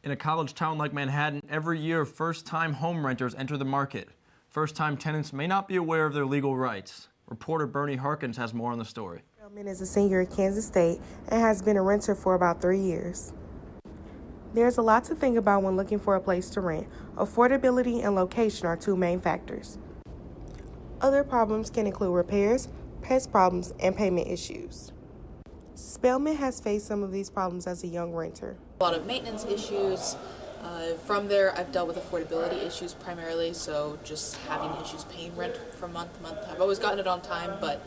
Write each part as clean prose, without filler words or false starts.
In a college town like Manhattan, every year first-time home renters enter the market. First-time tenants may not be aware of their legal rights. Reporter Bernie Harkins has more on the story. Spellman is a senior at Kansas State and has been a renter for about 3 years. There's a lot to think about when looking for a place to rent. Affordability and location are two main factors. Other problems can include repairs, pest problems, and payment issues. Spellman has faced some of these problems as a young renter. A lot of maintenance issues. From there, I've dealt with affordability issues primarily, so just having issues paying rent from month to month. I've always gotten it on time, but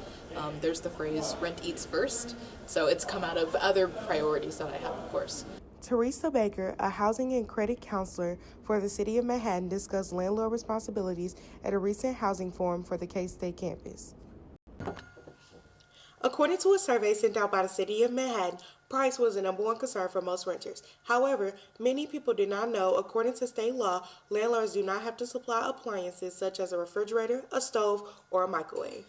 there's the phrase, rent eats first, so it's come out of other priorities that I have, of course. Teresa Baker, a housing and credit counselor for the City of Manhattan, discussed landlord responsibilities at a recent housing forum for the K-State campus. According to a survey sent out by the City of Manhattan, price was the number one concern for most renters. However, many people did not know, according to state law, landlords do not have to supply appliances such as a refrigerator, a stove, or a microwave.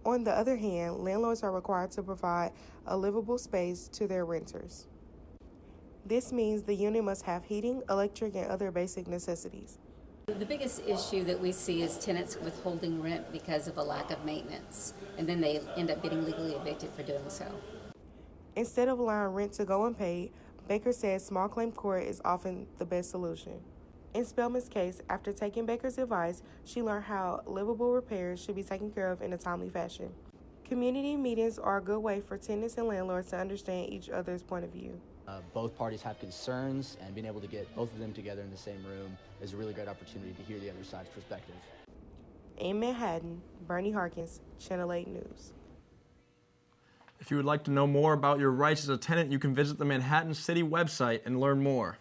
On the other hand, landlords are required to provide a livable space to their renters. This means the unit must have heating, electric, and other basic necessities. The biggest issue that we see is tenants withholding rent because of a lack of maintenance, and then they end up getting legally evicted for doing so. Instead of allowing rent to go unpaid, Baker says small claim court is often the best solution. In Spellman's case, after taking Baker's advice, she learned how livable repairs should be taken care of in a timely fashion. Community meetings are a good way for tenants and landlords to understand each other's point of view. Both parties have concerns, and being able to get both of them together in the same room is a really great opportunity to hear the other side's perspective. In Manhattan, Bernie Harkins, Channel 8 News. If you would like to know more about your rights as a tenant, you can visit the Manhattan City website and learn more.